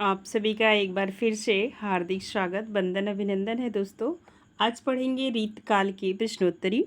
आप सभी का एक बार फिर से हार्दिक स्वागत, वंदन, अभिनंदन है दोस्तों। आज पढ़ेंगे रीतकाल की प्रश्नोत्तरी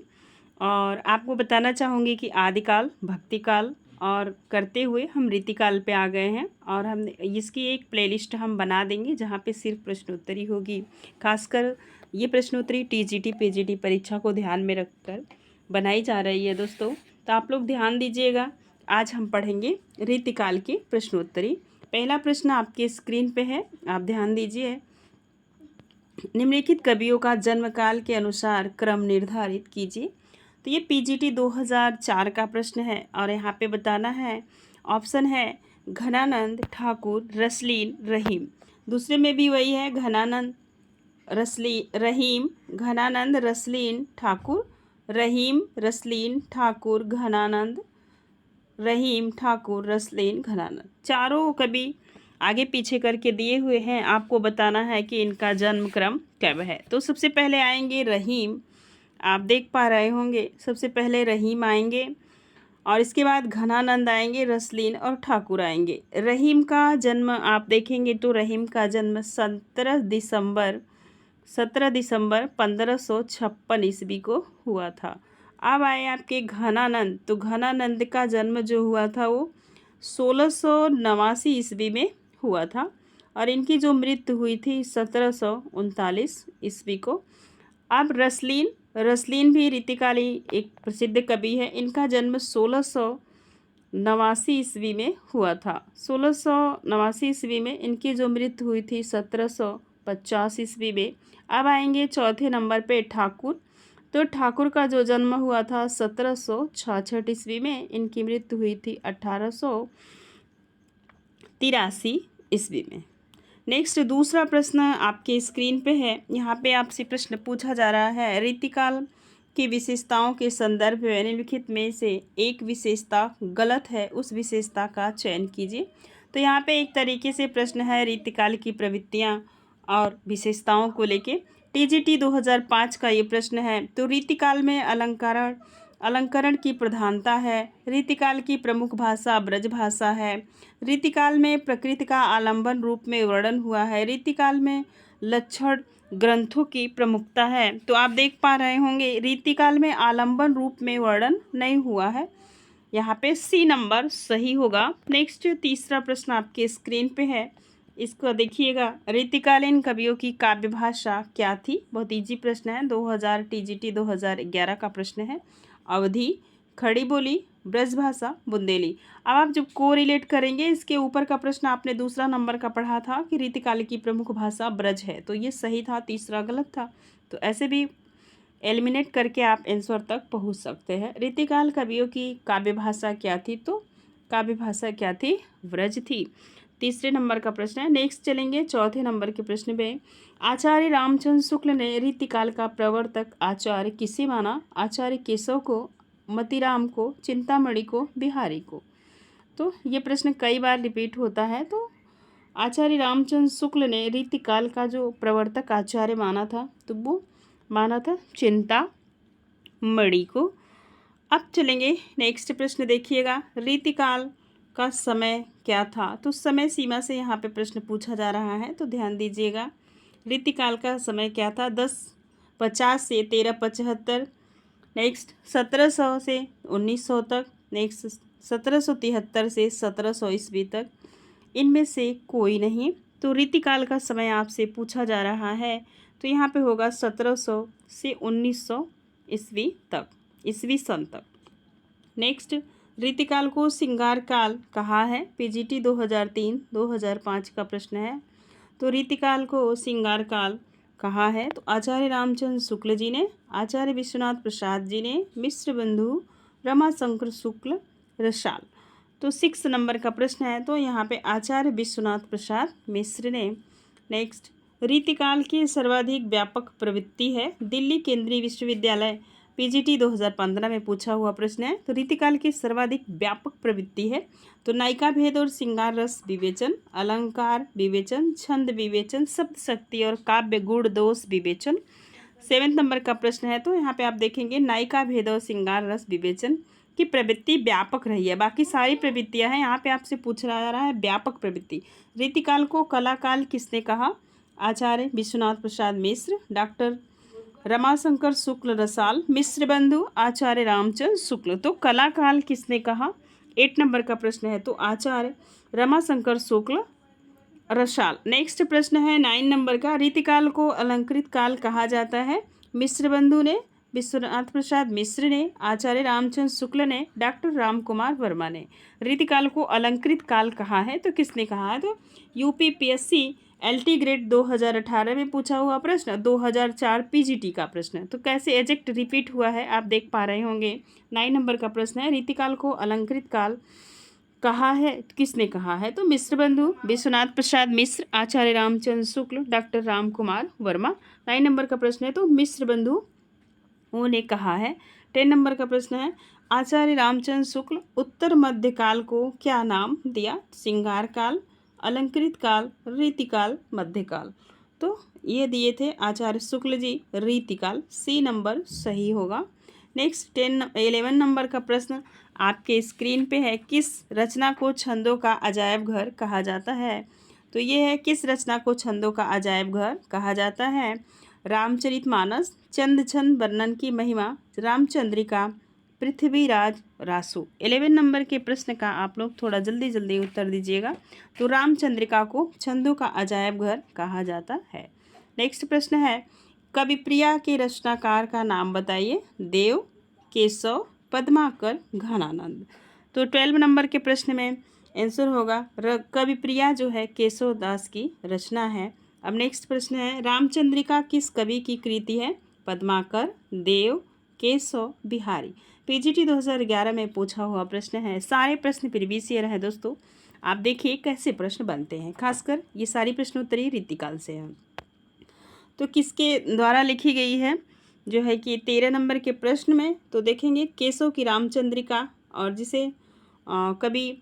और आपको बताना चाहूँगी कि आदिकाल, भक्तिकाल और करते हुए हम रीतिकाल पे आ गए हैं और हम इसकी एक प्लेलिस्ट हम बना देंगे जहाँ पे सिर्फ प्रश्नोत्तरी होगी। खासकर ये प्रश्नोत्तरी टीजीटी पीजीटी परीक्षा को ध्यान में रखकर बनाई जा रही है दोस्तों, तो आप लोग ध्यान दीजिएगा। आज हम पढ़ेंगे रीतिकाल की प्रश्नोत्तरी। पहला प्रश्न आपके स्क्रीन पे है, आप ध्यान दीजिए। निम्नलिखित कवियों का जन्मकाल के अनुसार क्रम निर्धारित कीजिए। तो ये पीजीटी 2004 का प्रश्न है और यहाँ पे बताना है। ऑप्शन है घनानंद, ठाकुर, रसलीन, रहीम। दूसरे में भी वही है, घनानंद, रहीम, घनानंद, रसलीन, ठाकुर, रहीम, रसलीन, ठाकुर, घनानंद, रहीम, ठाकुर, रसलीन, घनानंद। चारों कवि आगे पीछे करके दिए हुए हैं, आपको बताना है कि इनका जन्म क्रम कब है। तो सबसे पहले आएंगे रहीम, आप देख पा रहे होंगे। सबसे पहले रहीम आएंगे और इसके बाद घनानंद आएंगे, रसलीन और ठाकुर आएंगे। रहीम का जन्म आप देखेंगे तो रहीम का जन्म 17 दिसंबर 1556 ईस्वी को हुआ था। अब आए आपके घनानंद, तो घनानंद का जन्म जो हुआ था वो 1689 ईस्वी में हुआ था और इनकी जो मृत्यु हुई थी 1739 ईस्वी को। अब रसलीन, रसलीन भी रीतिकाली एक प्रसिद्ध कवि है। इनका जन्म 1689 ईस्वी में हुआ था। 1689 ईस्वी में इनकी जो मृत्यु हुई थी 1750 ईस्वी में। अब आएंगे चौथे नंबर पे ठाकुर। तो ठाकुर का जो जन्म हुआ था 1766 ईस्वी में, इनकी मृत्यु हुई थी 1883 ईस्वी में। नेक्स्ट दूसरा प्रश्न आपके स्क्रीन पे है। यहाँ पे आपसे प्रश्न पूछा जा रहा है, रीतिकाल की विशेषताओं के संदर्भ में निम्नलिखित में से एक विशेषता गलत है, उस विशेषता का चयन कीजिए। तो यहाँ पे एक तरीके से प्रश्न है रीतिकाल की प्रवृत्तियाँ और विशेषताओं को लेके। टीजीटी 2005 का ये प्रश्न है। तो रीतिकाल में अलंकरण की प्रधानता है। रीतिकाल की प्रमुख भाषा ब्रज भाषा है। रीतिकाल में प्रकृति का आलंबन रूप में वर्णन हुआ है। रीतिकाल में लक्षण ग्रंथों की प्रमुखता है। तो आप देख पा रहे होंगे रीतिकाल में आलंबन रूप में वर्णन नहीं हुआ है। यहाँ पे सी नंबर सही होगा। नेक्स्ट तीसरा प्रश्न आपके स्क्रीन पे है, इसको देखिएगा। रीतिकालीन कवियों की काव्य भाषा क्या थी? बहुत इजी प्रश्न है, 2000 टीजीटी 2011 का प्रश्न है। अवधी, खड़ी बोली, ब्रजभाषा, बुंदेली। अब आप जब को रिलेट करेंगे, इसके ऊपर का प्रश्न आपने दूसरा नंबर का पढ़ा था कि रीतिकाल की प्रमुख भाषा ब्रज है, तो ये सही था, तीसरा गलत था। तो ऐसे भी एलिमिनेट करके आप आंसर तक पहुंच सकते हैं। रीतिकाल कवियों की काव्य भाषा क्या थी? तो काव्य भाषा क्या थी? ब्रज थी। तीसरे नंबर का प्रश्न है। नेक्स्ट चलेंगे चौथे नंबर के प्रश्न में। आचार्य रामचंद्र शुक्ल ने रीतिकाल का प्रवर्तक आचार्य किसे माना? आचार्य केशव को, मतीराम को, चिंतामणि को, बिहारी को। तो ये प्रश्न कई बार रिपीट होता है। तो आचार्य रामचंद्र शुक्ल ने रीतिकाल का जो प्रवर्तक आचार्य माना था, तो वो माना था चिंतामणि को। अब चलेंगे नेक्स्ट प्रश्न, देखिएगा। रीतिकाल का समय क्या था? तो समय सीमा से यहाँ पे प्रश्न पूछा जा रहा है, तो ध्यान दीजिएगा। रीतिकाल का समय क्या था? 1050 से 1375। नेक्स्ट 1700 से 1900 तक। नेक्स्ट 1773 से 1700 ईस्वी तक। इनमें से कोई नहीं। तो रीतिकाल का समय आपसे पूछा जा रहा है, तो यहाँ पे होगा 1700 से 1900 ईस्वी तक, ईस्वी सन तक। नेक्स्ट रीतिकाल को सिंगार काल कहा है। पीजीटी 2003-2005 का प्रश्न है। तो रीतिकाल को सिंगार काल कहा है। तो आचार्य रामचंद्र शुक्ल जी ने, आचार्य विश्वनाथ प्रसाद जी ने, मिश्र बंधु, रमाशंकर शुक्ल, रसाल। तो 6 नंबर का प्रश्न है। तो यहाँ पे आचार्य विश्वनाथ प्रसाद मिश्र ने। नेक्स्ट रीतिकाल की सर्वाधिक व्यापक प्रवृत्ति है। दिल्ली केंद्रीय विश्वविद्यालय पीजीटी 2015 में पूछा हुआ प्रश्न है। तो रीतिकाल की सर्वाधिक व्यापक प्रवृत्ति है। तो नायिका भेद और श्रृंगार रस विवेचन, अलंकार विवेचन, छंद विवेचन, शब्द शक्ति और काव्य गुण दोष विवेचन। 7 नंबर का प्रश्न है। तो यहाँ पे आप देखेंगे नायिका भेद और श्रृंगार रस विवेचन की प्रवृत्ति व्यापक रही है। बाकी सारी प्रवृत्तियां हैं, यहाँ पे आपसे पूछा जा रहा है व्यापक प्रवृत्ति। रीतिकाल को कलाकाल किसने कहा? आचार्य विश्वनाथ प्रसाद मिश्र, डॉक्टर रमाशंकर शुक्ल रसाल, मिश्र बंधु, आचार्य रामचंद्र शुक्ल। तो कलाकाल किसने कहा? 8 नंबर का प्रश्न है, तो आचार्य रमाशंकर शुक्ल रसाल। नेक्स्ट प्रश्न है 9 नंबर का, रीतिकाल को अलंकृत काल कहा जाता है? मिश्र बंधु ने, विश्वनाथ प्रसाद मिश्र ने, आचार्य रामचंद्र शुक्ल ने, डॉक्टर राम कुमार वर्मा ने। रीतिकाल को अलंकृत काल कहा है तो किसने कहा है? तो यूपीपीएससी एलटी ग्रेड 2018 में पूछा हुआ प्रश्न, 2004 पीजीटी का प्रश्न। तो कैसे एजेक्ट रिपीट हुआ है आप देख पा रहे होंगे। 9 नंबर का प्रश्न है, रीतिकाल को अलंकृत काल कहा है, किसने कहा है? तो मिश्र बंधु, विश्वनाथ प्रसाद मिश्र, आचार्य रामचंद्र शुक्ल, डॉक्टर राम कुमार वर्मा। 9 नंबर का प्रश्न है, तो मिश्र बंधु ने कहा है। 10 नंबर का प्रश्न है, आचार्य रामचंद्र शुक्ल उत्तर मध्य काल को क्या नाम दिया? श्रृंगार काल, अलंकृत काल, रीतिकाल, मध्यकाल। तो ये दिए थे आचार्य शुक्ल जी, रीतिकाल। सी नंबर सही होगा। नेक्स्ट 11 नंबर का प्रश्न आपके स्क्रीन पे है, किस रचना को छंदों का अजायब घर कहा जाता है? तो ये है, किस रचना को छंदों का अजायब घर कहा जाता है? रामचरितमानस, चंद छंद वर्णन की महिमा, रामचंद्रिका, पृथ्वीराज, रासु। 11 नंबर के प्रश्न का आप लोग थोड़ा जल्दी जल्दी उत्तर दीजिएगा। तो रामचंद्रिका को छंदों का अजायब घर कहा जाता है। नेक्स्ट प्रश्न है, कविप्रिया के रचनाकार का नाम बताइए? देव, केशव, पद्माकर, घनानंद। तो 12 नंबर के प्रश्न में आंसर होगा कविप्रिया जो है केशव दास की रचना है। अब नेक्स्ट प्रश्न है, रामचंद्रिका किस कवि की कृति है? पद्माकर, देव, केशव, बिहारी। पीजीटी 2011 में पूछा हुआ प्रश्न है। सारे प्रश्न प्रीवियस ईयर है दोस्तों। आप देखिए कैसे प्रश्न बनते हैं, खासकर ये सारी प्रश्नोत्तरी रीतिकाल से है। तो किसके द्वारा लिखी गई है जो है कि 13 नंबर के प्रश्न में तो देखेंगे केशव की रामचंद्रिका, और जिसे कवि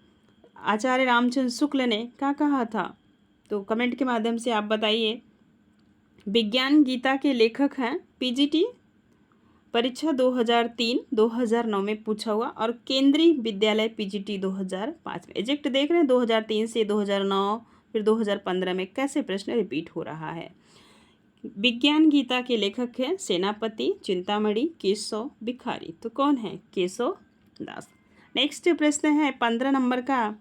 आचार्य रामचंद्र शुक्ल ने क्या कहा था? तो कमेंट के माध्यम से आप बताइए। विज्ञान गीता के लेखक हैं, पीजीटी परीक्षा 2003-2009 में पूछा हुआ, और केंद्रीय विद्यालय पीजीटी 2005 में। एजेक्ट देख रहे हैं 2003 से 2009 फिर 2015 में कैसे प्रश्न रिपीट हो रहा है। विज्ञान गीता के लेखक हैं सेनापति, चिंतामणि, केशव, भिखारी। तो कौन है? केशव दास। नेक्स्ट प्रश्न है 15 नंबर का,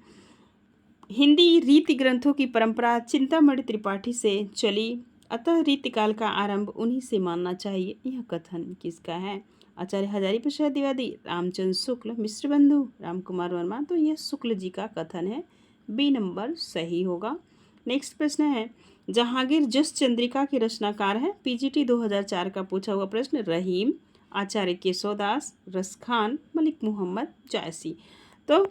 हिंदी रीति ग्रंथों की परंपरा चिंतामणि त्रिपाठी से चली, अतः रीतिकाल का आरंभ उन्हीं से मानना चाहिए। यह कथन किसका है? आचार्य हजारी प्रसाद द्विवेदी, रामचंद्र शुक्ल, मिश्र बंधु, राम कुमार वर्मा। तो यह शुक्ल जी का कथन है। बी नंबर सही होगा। नेक्स्ट प्रश्न है, जहांगीर जस चंद्रिका के रचनाकार है? पीजीटी 2004 का पूछा हुआ प्रश्न, रहीम, आचार्य केशवदास, रसखान, मलिक मोहम्मद जायसी। तो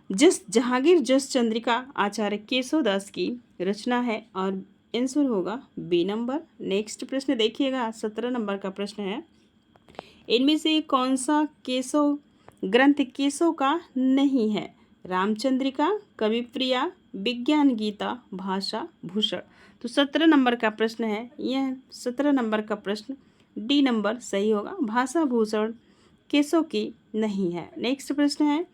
जहांगीर जस चंद्रिका आचार्य केशवदास की रचना है और आंसर होगा बी नंबर। नेक्स्ट प्रश्न देखिएगा 17 नंबर का प्रश्न है, इनमें से कौन सा केशव ग्रंथ केशव का नहीं है? रामचंद्रिका, कविप्रिया, विज्ञान गीता, भाषा भूषण। तो 17 नंबर का प्रश्न है, यह 17 नंबर का प्रश्न डी नंबर सही होगा। भाषा भूषण केशव की नहीं है। नेक्स्ट प्रश्न है,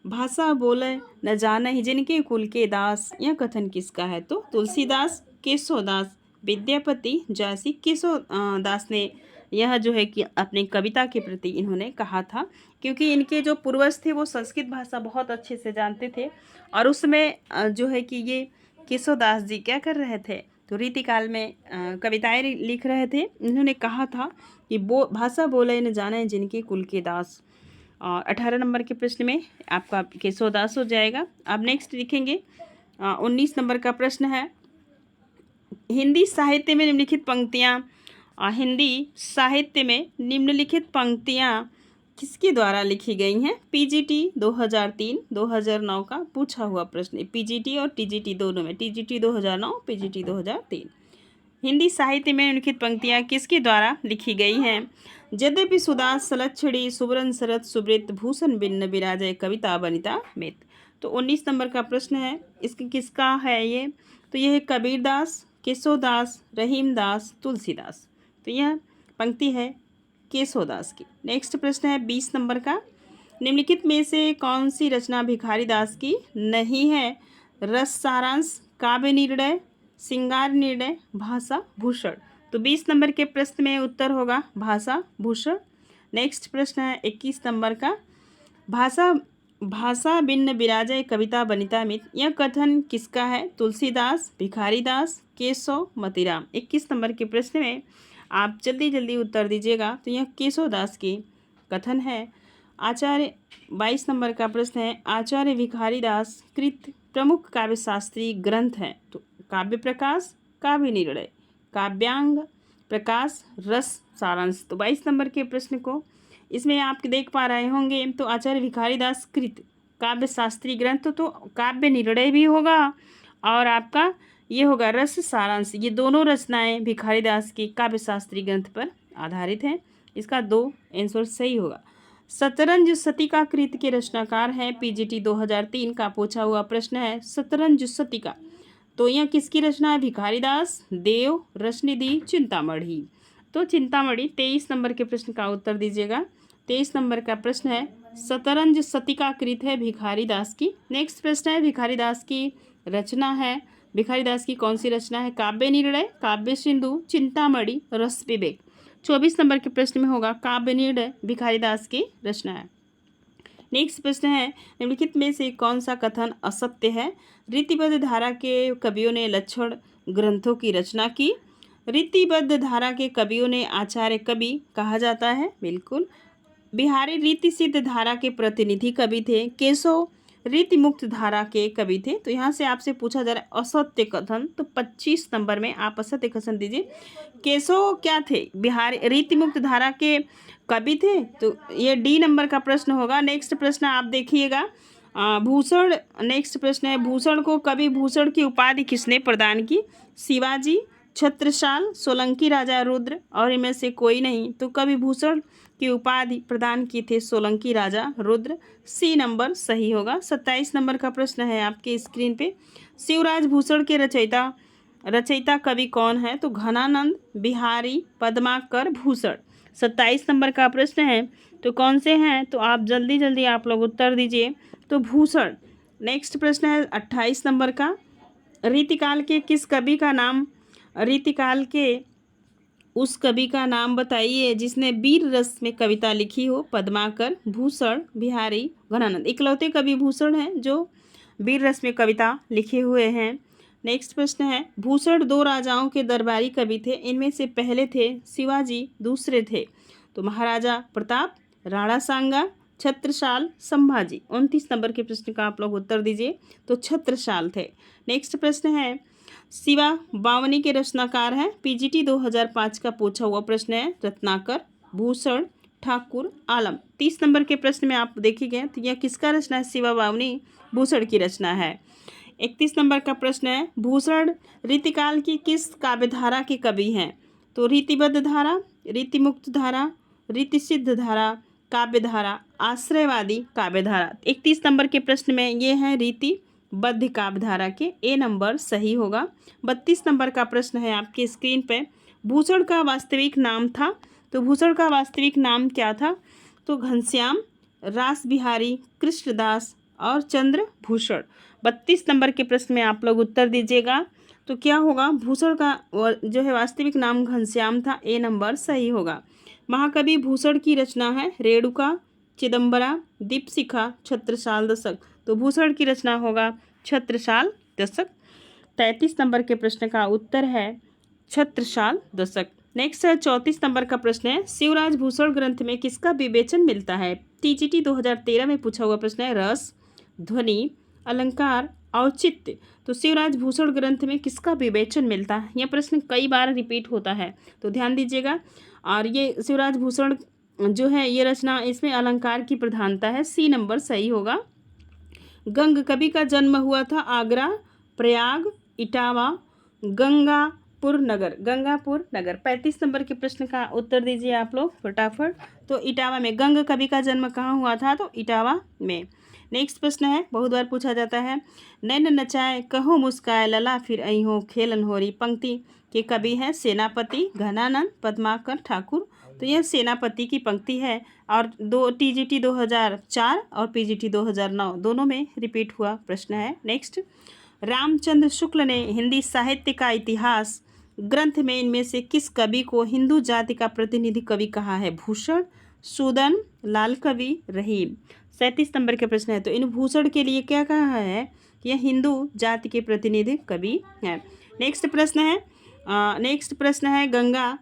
भाषा बोले न जाने जिनके कुल के दास। यह कथन किसका है? तो तुलसीदास, केशवदास, विद्यापति, जायसी। केशव दास ने यह जो है कि अपनी कविता के प्रति इन्होंने कहा था, क्योंकि इनके जो पूर्वज थे वो संस्कृत भाषा बहुत अच्छे से जानते थे, और उसमें जो है कि ये केशवदास जी क्या कर रहे थे? तो रीतिकाल में कविताएं लिख रहे थे। इन्होंने कहा था कि भाषा बोले न जाने जिनके कुल के दास। और 18 नंबर के प्रश्न में आपका केशवदास हो जाएगा। अब नेक्स्ट लिखेंगे 19 नंबर का प्रश्न है, हिंदी साहित्य में निम्नलिखित पंक्तियाँ किसके द्वारा लिखी गई हैं? पीजीटी 2003-2009 का पूछा हुआ प्रश्न, पीजीटी और टीजीटी दोनों में, टीजीटी 2009, पीजीटी 2003। हिंदी साहित्य में निम्नलिखित पंक्तियाँ किसके द्वारा लिखी गई हैं? यद्यपि सुदास सलच्छड़ी सुवर्ण शरद सुवृत भूषण भिन्न विराजय कविता बनिता मित। तो 19 नंबर का प्रश्न है, इसकी किसका है ये? तो यह है कबीरदास, केशवदास, रहीमदास, तुलसीदास। तो यह पंक्ति है केशवदास की। नेक्स्ट प्रश्न है 20 नंबर का, निम्नलिखित में से कौन सी रचना भिखारी दास की नहीं है? रस सारांश, काव्य निर्णय, श्रृंगार निर्णय, भाषा भूषण। तो 20 नंबर के प्रश्न में उत्तर होगा भाषा भूषण। नेक्स्ट प्रश्न है 21 नंबर का, भाषा भाषा भिन्न विराजय कविता बनिता मित, यह कथन किसका है? तुलसीदास, भिखारी दास, केशव, मतीराम। 21 नंबर के प्रश्न में आप जल्दी जल्दी उत्तर दीजिएगा। तो यह केशव दास की कथन है। आचार्य 22 नंबर का प्रश्न है, आचार्य भिखारी दास कृत प्रमुख काव्य शास्त्रीय ग्रंथ है? तो काव्य प्रकाश, काव्य निर्णय, काव्यांग प्रकाश, रस सारांश। तो 22 नंबर के प्रश्न को इसमें आप देख पा रहे होंगे। तो आचार्य भिखारी दास कृत काव्य शास्त्रीय ग्रंथ, तो काव्य निर्णय भी होगा और आपका ये होगा रस सारांश। ये दोनों रचनाएं भिखारी दास की काव्य शास्त्रीय ग्रंथ पर आधारित हैं। इसका 2 आंसर सही होगा। शतरंज शतिका कृत के रचनाकार हैं? पीजीटी 2003 का पूछा हुआ प्रश्न है शतरंज शतिका। तो यह किसकी रचना है? भिखारी दास, देव, रसनिधि, चिंतामणि। तो चिंतामणि 23 नंबर के प्रश्न का उत्तर दीजिएगा। 23 नंबर का प्रश्न है शतरंज शतिका कृत है भिखारी दास की। नेक्स्ट प्रश्न है भिखारी दास की रचना है, भिखारी दास की कौन सी रचना है? काव्य निर्णय, काव्य सिंधु, चिंतामणि, रस विवेक। 24 नंबर के प्रश्न में होगा काव्य निर्णय भिखारी दास की रचना है। नेक्स्ट प्रश्न है निम्नलिखित में से कौन सा कथन असत्य है? रीतिबद्ध धारा के कवियों ने लक्षण ग्रंथों की रचना की। रीतिबद्ध धारा के कवियों ने आचार्य कवि कहा जाता है, बिल्कुल। बिहारी रीति सिद्ध धारा के प्रतिनिधि कवि थे। केशव रीति मुक्त धारा के कवि थे। तो यहाँ से आपसे पूछा जा रहा है असत्य कथन, तो 25 नंबर में आप असत्य कथन दीजिए। केशव क्या थे? बिहारी रीति मुक्त धारा के कवि थे, तो ये डी नंबर का प्रश्न होगा। नेक्स्ट प्रश्न आप देखिएगा भूषण। नेक्स्ट प्रश्न है भूषण को कवि भूषण की उपाधि किसने प्रदान की? शिवाजी, छत्रसाल, सोलंकी राजा रुद्र और इनमें से कोई नहीं। तो कवि भूषण की उपाधि प्रदान की थे सोलंकी राजा रुद्र। सी नंबर सही होगा। 27 नंबर का प्रश्न है आपके स्क्रीन पे, शिवराज भूषण के रचयिता कवि कौन है? तो घनानंद, बिहारी, पद्माकर, भूषण। 27 नंबर का प्रश्न है तो कौन से हैं? तो आप जल्दी जल्दी आप लोग उत्तर दीजिए। तो भूषण। नेक्स्ट प्रश्न है 28 नंबर का, रीतिकाल के किस कवि का नाम, रीतिकाल के उस कवि का नाम बताइए जिसने वीर रस में कविता लिखी हो? पद्माकर, भूषण, बिहारी, घनानंद। इकलौते कवि भूषण हैं जो वीर रस में कविता लिखे हुए हैं। नेक्स्ट प्रश्न है भूषण 2 राजाओं के दरबारी कवि थे, इनमें से पहले थे शिवाजी, दूसरे थे तो महाराजा प्रताप, राणा सांगा, छत्रसाल, संभाजी। 29 नंबर के प्रश्न का आप लोग उत्तर दीजिए। तो छत्रसाल थे। नेक्स्ट प्रश्न है शिवा बावनी के रचनाकार हैं? पीजीटी 2005 का पूछा हुआ प्रश्न है। रत्नाकर, भूषण, ठाकुर, आलम। 30 नंबर के प्रश्न में आप देखिए तो यह किसका रचना है? शिवा बावनी भूषण की रचना है। 31 नंबर का प्रश्न है भूषण रीतिकाल की किस काव्यधारा के कवि हैं? तो रीतिबद्ध धारा, रीतिमुक्त धारा, रीतिसिद्ध धारा, काव्यधारा, आश्रयवादी काव्यधारा। 31 नंबर के प्रश्न में ये हैं रीतिबद्ध काव्यधारा के, ए नंबर सही होगा। 32 नंबर का प्रश्न है आपके स्क्रीन पे, भूषण का वास्तविक नाम था? तो भूषण का वास्तविक नाम क्या था? तो घनश्याम, रास बिहारी, कृष्णदास और चंद्रभूषण। 32 नंबर के प्रश्न में आप लोग उत्तर दीजिएगा। तो क्या होगा? भूषण का जो है वास्तविक नाम घनश्याम था, ए नंबर सही होगा। महाकवि भूषण की रचना है रेणुका, चिदंबरा, दीपशिखा, छत्रसाल दशक। तो भूषण की रचना होगा छत्रसाल दशक। 33 नंबर के प्रश्न का उत्तर है छत्रसाल दशक। नेक्स्ट है 34 नंबर का प्रश्न है शिवराज भूषण ग्रंथ में किसका विवेचन मिलता है? टीजीटी 2013 में पूछा हुआ प्रश्न है। रस, ध्वनि, अलंकार, औचित्य। तो शिवराज भूषण ग्रंथ में किसका विवेचन मिलता है? यह प्रश्न कई बार रिपीट होता है तो ध्यान दीजिएगा। और ये शिवराज भूषण जो है ये रचना, इसमें अलंकार की प्रधानता है, सी नंबर सही होगा। गंग कवि का जन्म हुआ था आगरा, प्रयाग, इटावा, गंगापुर नगर। गंगापुर नगर। 35 नंबर के प्रश्न का उत्तर दीजिए आप लोग फटाफट। तो इटावा में। गंग कवि का जन्म कहाँ हुआ था? तो इटावा में। नेक्स्ट प्रश्न है, बहुत बार पूछा जाता है, नैन नचाए कहो मुस्काए लला फिर अइहो खेलन होरी, पंक्ति के कवि हैं सेनापति घनानंद पद्माकर ठाकुर। तो यह सेनापति की पंक्ति है और TGT 2004 और PGT 2009 दोनों में रिपीट हुआ प्रश्न है। नेक्स्ट, रामचंद्र शुक्ल ने हिंदी साहित्य का इतिहास ग्रंथ में इनमें से किस कवि को हिंदू जाति का प्रतिनिधि कवि कहा है? भूषण, सूदन, लाल कवि, रहीम। 37 नंबर के प्रश्न है। तो इन भूषण के लिए क्या कहा है? यह हिंदू जाति के प्रतिनिधि कवि है। नेक्स्ट प्रश्न है गंगा।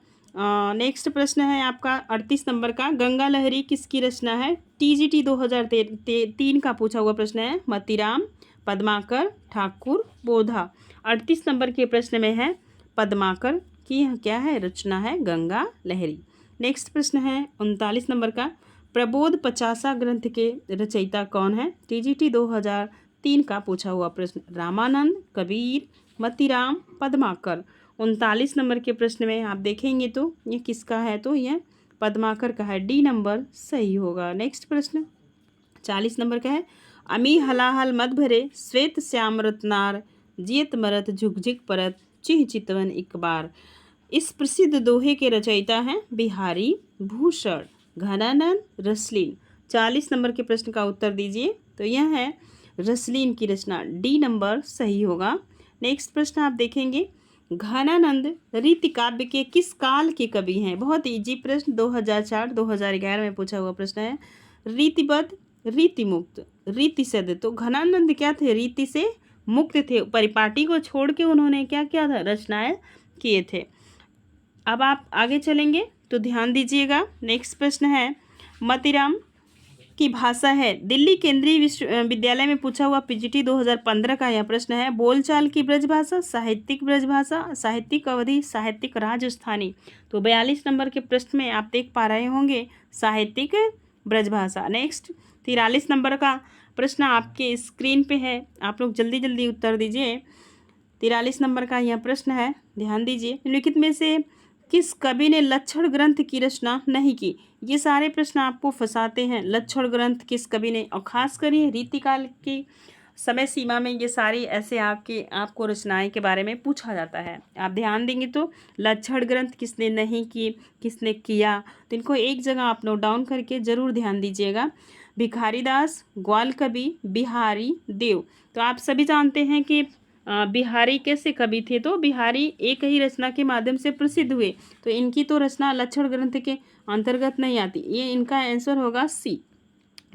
नेक्स्ट प्रश्न है आपका 38 नंबर का, गंगा लहरी किसकी रचना है? TGT 2003 का पूछा हुआ प्रश्न है। मतीराम, पद्माकर, ठाकुर, बोधा। 38 नंबर के प्रश्न में है पद्माकर की क्या है रचना है? गंगा लहरी। नेक्स्ट प्रश्न है 39 नंबर का, प्रबोध 50 ग्रंथ के रचयिता कौन है? TGT 2003 का पूछा हुआ प्रश्न। रामानंद, कबीर, मतीराम, पद्माकर। 39 नंबर के प्रश्न में आप देखेंगे तो ये किसका है? तो यह पद्माकर का है। D नंबर सही होगा। नेक्स्ट प्रश्न 40 नंबर का है, अमी हलाहल मद भरे श्वेत श्याम रत्नार जियत मरत झुकझिक परत चिह चितवन एक बार। इस प्रसिद्ध दोहे के रचयिता हैं बिहारी भूषण, घनानंद, रसलीन। 40 नंबर के प्रश्न का उत्तर दीजिए। तो यह है रसलीन की रचना। D नंबर सही होगा। नेक्स्ट प्रश्न आप देखेंगे, घनानंद रीति काव्य के किस काल के कवि हैं? बहुत इजी प्रश्न, 2004-2011 में पूछा हुआ प्रश्न है। रीतिबद्ध, रीति मुक्त, रीति सद। तो घनानंद क्या थे? रीति से मुक्त थे, परिपाटी को छोड़ के उन्होंने क्या किया था? रचनाएं किए थे। अब आप आगे चलेंगे तो ध्यान दीजिएगा। नेक्स्ट प्रश्न है, मतीराम की भाषा है। दिल्ली केंद्रीय विश्वविद्यालय में पूछा हुआ PGT 2015 का यह प्रश्न है। बोलचाल की ब्रजभाषा, साहित्यिक ब्रजभाषा, साहित्यिक अवधि, साहित्यिक राजस्थानी। तो 42 नंबर के प्रश्न में आप देख पा रहे होंगे साहित्यिक ब्रजभाषा। नेक्स्ट 43 नंबर का प्रश्न आपके स्क्रीन पे है, आप लोग जल्दी जल्दी उत्तर दीजिए। 43 नंबर का यह प्रश्न है, ध्यान दीजिए, निम्नलिखित में से किस कवि ने लक्षण ग्रंथ की रचना नहीं की? ये सारे प्रश्न आपको फंसाते हैं। लक्षण ग्रंथ किस कवि ने, और खास कर ये रीतिकाल की समय सीमा में ये सारी ऐसे आपको रचनाएं के बारे में पूछा जाता है। आप ध्यान देंगे तो लक्षण ग्रंथ किसने नहीं की, किसने किया, तो इनको एक जगह आप नोट डाउन करके जरूर ध्यान दीजिएगा। भिखारीदास, ग्वाल कवि, बिहारी, देव। तो आप सभी जानते हैं कि बिहारी कैसे कवि थे? तो बिहारी एक ही रचना के माध्यम से प्रसिद्ध हुए, तो इनकी तो रचना लक्षण ग्रंथ के अंतर्गत नहीं आती। ये इनका आंसर होगा C।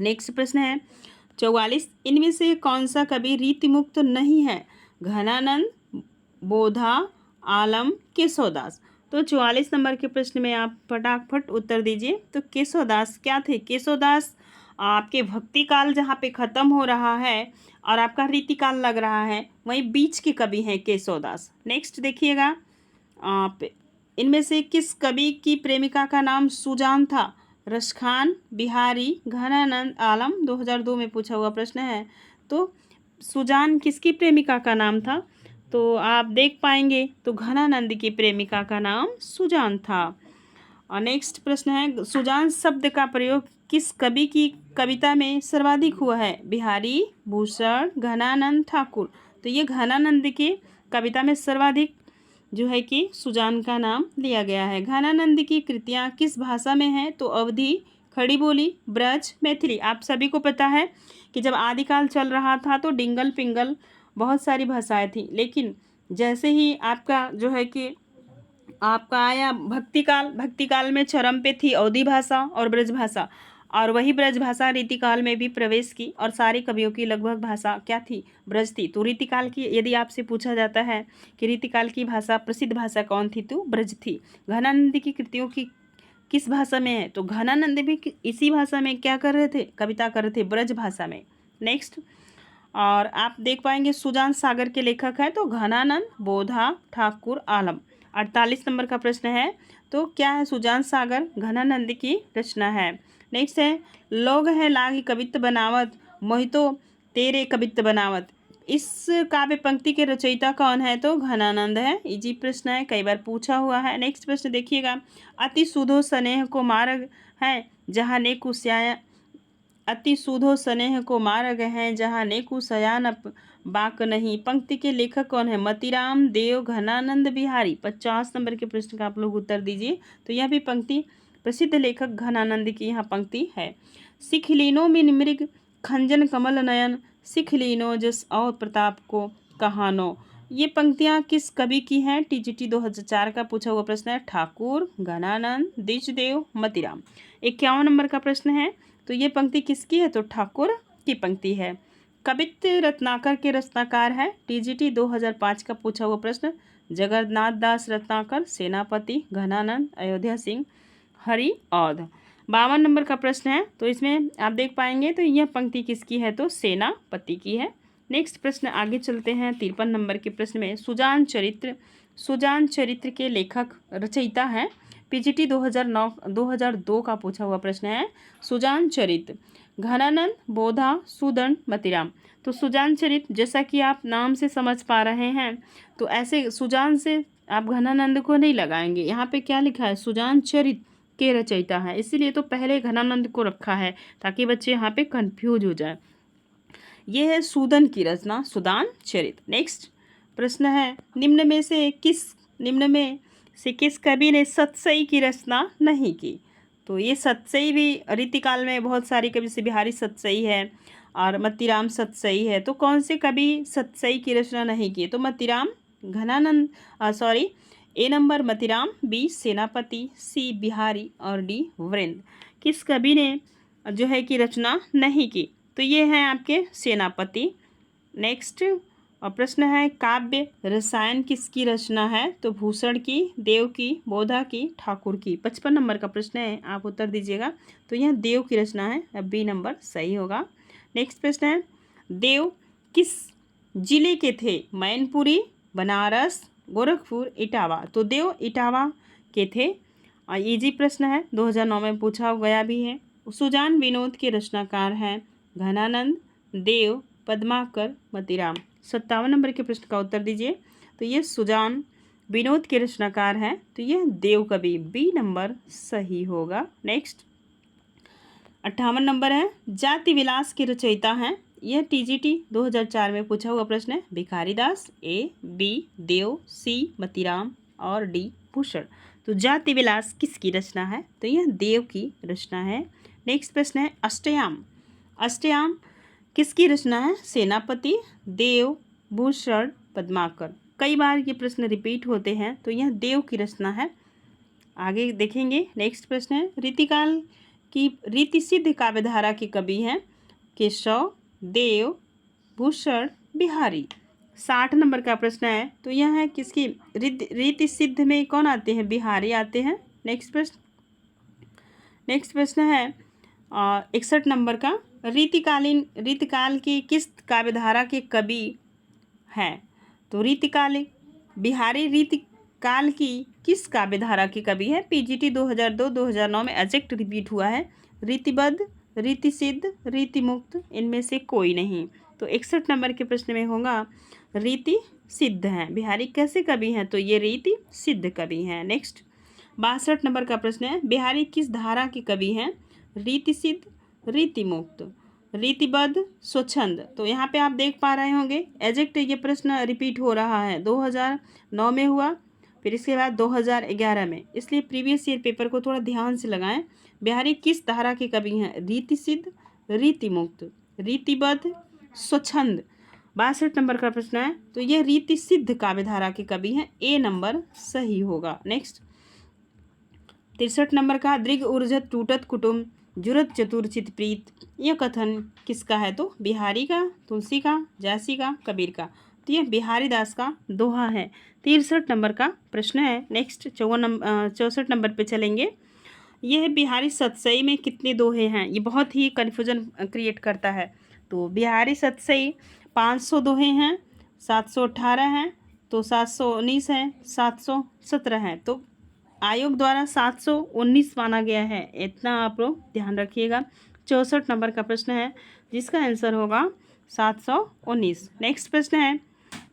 नेक्स्ट प्रश्न है 44, इनमें से कौन सा कवि रीति मुक्त नहीं है? घनानंद, बोधा, आलम, केशवदास। तो 44 नंबर के प्रश्न में आप फटाफट उत्तर दीजिए। तो केशवदास क्या थे? केशवदास आपके भक्ति काल जहाँ पे ख़त्म हो रहा है और आपका रीतिकाल लग रहा है, वहीं बीच के कवि हैं केशवदास। नेक्स्ट देखिएगा, आप इनमें से किस कवि की प्रेमिका का नाम सुजान था? रसखान, बिहारी, घनानंद, आलम। 2002 में पूछा हुआ प्रश्न है। तो सुजान किसकी प्रेमिका का नाम था? तो आप देख पाएंगे तो घनानंद की प्रेमिका का नाम सुजान था। और नेक्स्ट प्रश्न है, सुजान शब्द का प्रयोग किस कवि की कविता में सर्वाधिक हुआ है? बिहारी भूषण, घनानंद, ठाकुर। तो ये घनानंद की कविता में सर्वाधिक जो है कि सुजान का नाम लिया गया है। घनानंद की कृतियाँ किस भाषा में हैं? तो अवधी, खड़ी बोली, ब्रज, मैथिली। आप सभी को पता है कि जब आदिकाल चल रहा था तो डिंगल पिंगल बहुत सारी भाषाएं थी, लेकिन जैसे ही आपका जो है कि आपका आया भक्तिकाल में चरम पे थी अवधी भाषा और ब्रज भाषा, और वही ब्रज भाषा रीतिकाल में भी प्रवेश की और सारे कवियों की लगभग भाषा क्या थी? ब्रज थी। तो रीतिकाल की यदि आपसे पूछा जाता है कि रीतिकाल की भाषा प्रसिद्ध भाषा कौन थी, तो ब्रज थी। घनानंद की कृतियों की किस भाषा में है? तो घनानंद भी इसी भाषा में क्या कर रहे थे? कविता कर रहे थे, ब्रज भाषा में। नेक्स्ट, और आप देख पाएंगे सुजान सागर के लेखक हैं तो घनानंद, बोधा, ठाकुर, आलम। 48 नंबर का प्रश्न है, तो क्या है? सुजान सागर घनानंद की रचना है। नेक्स्ट है, लोग है लागी कवित्त बनावत मोहितो तेरे कवित्त बनावत। इस काव्य पंक्ति के रचयिता कौन है? तो घनानंद है। इजी प्रश्न है, कई बार पूछा हुआ है। नेक्स्ट प्रश्न देखिएगा, अति सुधो स्नेह को मार्ग है जहाँ ने कुश्याया अति सूधो स्नेह को मार्ग है, जहाँ नेकु सयान बाक नहीं। पंक्ति के लेखक कौन है? मतीराम देव घनानंद बिहारी। 50 नंबर के प्रश्न का आप लोग उत्तर दीजिए। तो यह भी पंक्ति प्रसिद्ध लेखक घनानंद की यहाँ पंक्ति है। सिख लीनो मिन मृग खंजन कमल नयन, सिख लीनो जस और प्रताप को कहानो। ये पंक्तियाँ किस कवि की हैं? टीजीटी 2004 का पूछा हुआ प्रश्न है। ठाकुर, घनानंद, द्विजदेव, मतीराम। 51 नंबर का प्रश्न है। तो ये पंक्ति किसकी है? तो ठाकुर की पंक्ति है। कवित्व रत्नाकर के रचनाकार है। टीजीटी 2005 का पूछा हुआ प्रश्न। जगन्नाथ दास रत्नाकर, सेनापति, घनानंद, अयोध्या सिंह, हरि औध। 52 नंबर का प्रश्न है। तो इसमें आप देख पाएंगे तो यह पंक्ति किसकी है? तो सेनापति की है। नेक्स्ट प्रश्न आगे चलते हैं। 53 नंबर के प्रश्न में सुजान चरित्र। सुजान चरित्र के लेखक रचयिता हैं। पीजीटी 2002 का पूछा हुआ प्रश्न है। सुजान चरित्र घनानंद, बोधा, सुदन, मतीराम। तो सुजान चरित्र जैसा कि आप नाम से समझ पा रहे हैं, तो ऐसे सुजान से आप घनानंद को नहीं लगाएंगे। यहाँ पे क्या लिखा है? सुजान चरित्र के रचयिता है, इसीलिए तो पहले घनानंद को रखा है ताकि बच्चे यहाँ पे कंफ्यूज हो जाए। ये है सूदन की रचना, सुदान चरित्र। नेक्स्ट प्रश्न है, निम्न में से किस कवि ने सतसई की रचना नहीं की? तो ये सतसई भी रीतिकाल में बहुत सारी कवि से बिहारी सतसई है और मतीराम सतसई है। तो कौन से कवि सतसई की रचना नहीं की? तो मतीराम, घनानंद, ए नंबर मतीराम, बी सेनापति, सी बिहारी और डी वृंद। किस कवि ने जो है कि रचना नहीं की? तो ये हैं आपके सेनापति। नेक्स्ट प्रश्न है, काव्य रसायन किसकी रचना है? तो भूषण की, देव की, बोधा की, ठाकुर की। 55 नंबर का प्रश्न है, आप उत्तर दीजिएगा। तो यह देव की रचना है, बी नंबर सही होगा। नेक्स्ट प्रश्न है, देव किस जिले के थे? मैनपुरी, बनारस, गोरखपुर, इटावा। तो देव इटावा के थे। इजी प्रश्न है, 2009 में पूछा गया भी है। सुजान विनोद के रचनाकार हैं घनानंद, देव, पद्माकर, मतीराम। 57 नंबर के प्रश्न का उत्तर दीजिए। तो ये सुजान विनोद के रचनाकार हैं, तो यह देव कवि, बी नंबर सही होगा। नेक्स्ट 58 नंबर है, जाति विलास के रचयिता हैं। यह टीजीटी 2004 में पूछा हुआ प्रश्न है। भिखारी दास, ए, बी देव, सी मतीराम और डी भूषण। तो जाति विलास किसकी रचना है? तो यह देव की रचना है। नेक्स्ट प्रश्न है, अष्टयाम। अष्टयाम किसकी रचना है? सेनापति, देव, भूषण, पद्माकर। कई बार ये प्रश्न रिपीट होते हैं, तो यह देव की रचना है। आगे देखेंगे। नेक्स्ट प्रश्न है, रीतिकाल की रीतिसिद्ध काव्यधारा के कवि हैं केशव, देव, भूषण, बिहारी। 60 नंबर का प्रश्न है। तो यह है किसकी रीतिसिद्ध में कौन आते हैं? बिहारी आते हैं। नेक्स्ट प्रश्न है 61 नंबर का, रीतिकाल की किस काव्यधारा के कवि हैं? तो बिहारी रीतिकाल की किस काव्यधारा के कवि है? पीजीटी 2002-2009 में एग्जैक्ट रिपीट हुआ है। रीतिबद्ध, रीतिसिद्ध, रीतिमुक्त, इनमें से कोई नहीं। तो 61 नंबर के प्रश्न में होगा रीति सिद्ध हैं। बिहारी कैसे कवि हैं? तो ये रीति सिद्ध कवि हैं। नेक्स्ट 62 नंबर का प्रश्न है, बिहारी किस धारा के कवि हैं? रीति सिद्ध, रीतिमुक्त, रीतिबद्ध, स्वच्छंद। तो यहाँ पे आप देख पा रहे होंगे एग्जैक्ट ये प्रश्न रिपीट हो रहा है। 2009 में हुआ, फिर इसके बाद 2011 में, इसलिए प्रीवियस ईयर पेपर को थोड़ा ध्यान से लगाएं। बिहारी किस धारा के कवि हैं? रीति सिद्ध, रीतिमुक्त, रीतिबद्ध, स्वच्छंद। 62 नंबर का प्रश्न है। तो ये रीति सिद्ध काव्यधारा के कवि हैं, ए नंबर सही होगा। नेक्स्ट 63 नंबर का, दृग ऊर्जत टूटत कुटुम्ब, जुरत चतुरचित प्रीत। यह कथन किसका है? तो बिहारी का, तुलसी का, जैसी का, कबीर का। तो यह बिहारी दास का दोहा है। 63 नंबर का प्रश्न है। नेक्स्ट 64 नंबर पे चलेंगे। यह बिहारी सतसई में कितने दोहे हैं? ये बहुत ही कन्फ्यूजन क्रिएट करता है। तो बिहारी सतसई 500 दोहे हैं, 718 हैं, तो 719 हैं, 717 हैं। तो आयोग द्वारा 719 माना गया है, इतना आप लोग ध्यान रखिएगा। 64 नंबर का प्रश्न है जिसका आंसर होगा 719। नेक्स्ट प्रश्न है,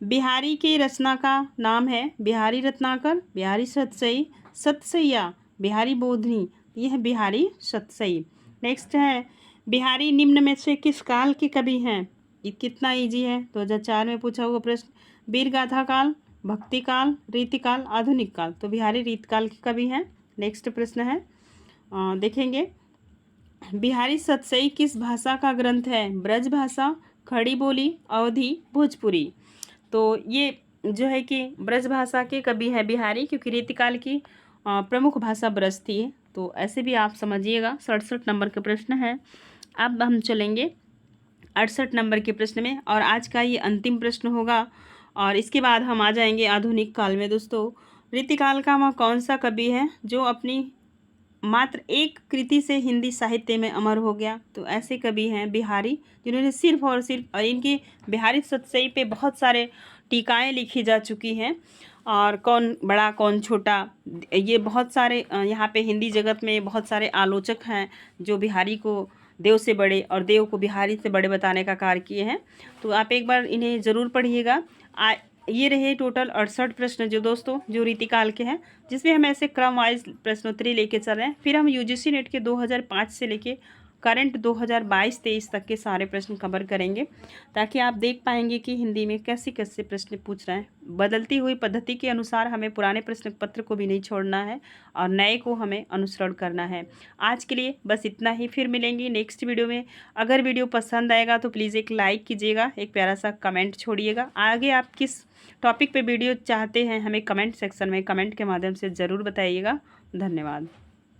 बिहारी के रचना का नाम है बिहारी रत्नाकर, बिहारी सतसई, सतसैया, बिहारी बोधनी। यह है बिहारी सतसई। नेक्स्ट है, बिहारी निम्न में से किस काल के कवि हैं? ये कितना इजी है, 2004 में पूछा हुआ प्रश्न। वीर गाथा काल, भक्ति काल, रीतिकाल, आधुनिक काल। तो बिहारी रीतकाल के कवि हैं। नेक्स्ट प्रश्न है, देखेंगे, बिहारी सतसई किस भाषा का ग्रंथ है? ब्रज भाषा, खड़ी बोली, अवधी, भोजपुरी। तो ये जो है कि ब्रज भाषा के कवि हैं बिहारी, क्योंकि रीतिकाल की प्रमुख भाषा ब्रज थी। तो ऐसे भी आप समझिएगा। 67 नंबर का प्रश्न है। अब हम चलेंगे 68 नंबर के प्रश्न में, और आज का ये अंतिम प्रश्न होगा, और इसके बाद हम आ जाएंगे आधुनिक काल में। दोस्तों, रीतिकाल का वह कौन सा कवि है जो अपनी मात्र एक कृति से हिंदी साहित्य में अमर हो गया? तो ऐसे कवि हैं बिहारी, जिन्होंने सिर्फ और सिर्फ, और इनकी बिहारी सतसई पे बहुत सारे टीकाएँ लिखी जा चुकी हैं, और कौन बड़ा कौन छोटा, ये बहुत सारे यहाँ पे हिंदी जगत में बहुत सारे आलोचक हैं जो बिहारी को देव से बड़े और देव को बिहारी से बड़े बताने का कार्य किए हैं। तो आप एक बार इन्हें ज़रूर पढ़िएगा। ये रहे टोटल 68 प्रश्न जो दोस्तों जो रीतिकाल के हैं, जिसमें हम ऐसे क्रम वाइज प्रश्नोत्तरी लेके चल रहे हैं। फिर हम यूजीसी नेट के 2005 से लेके करंट 2022-23 तक के सारे प्रश्न कवर करेंगे, ताकि आप देख पाएंगे कि हिंदी में कैसे कैसे प्रश्न पूछ रहे हैं। बदलती हुई पद्धति के अनुसार हमें पुराने प्रश्न पत्र को भी नहीं छोड़ना है, और नए को हमें अनुसरण करना है। आज के लिए बस इतना ही, फिर मिलेंगे नेक्स्ट वीडियो में। अगर वीडियो पसंद आएगा तो प्लीज़ एक लाइक कीजिएगा, एक प्यारा सा कमेंट छोड़िएगा। आगे आप किस टॉपिक पे वीडियो चाहते हैं हमें कमेंट सेक्शन में कमेंट के माध्यम से ज़रूर बताइएगा। धन्यवाद।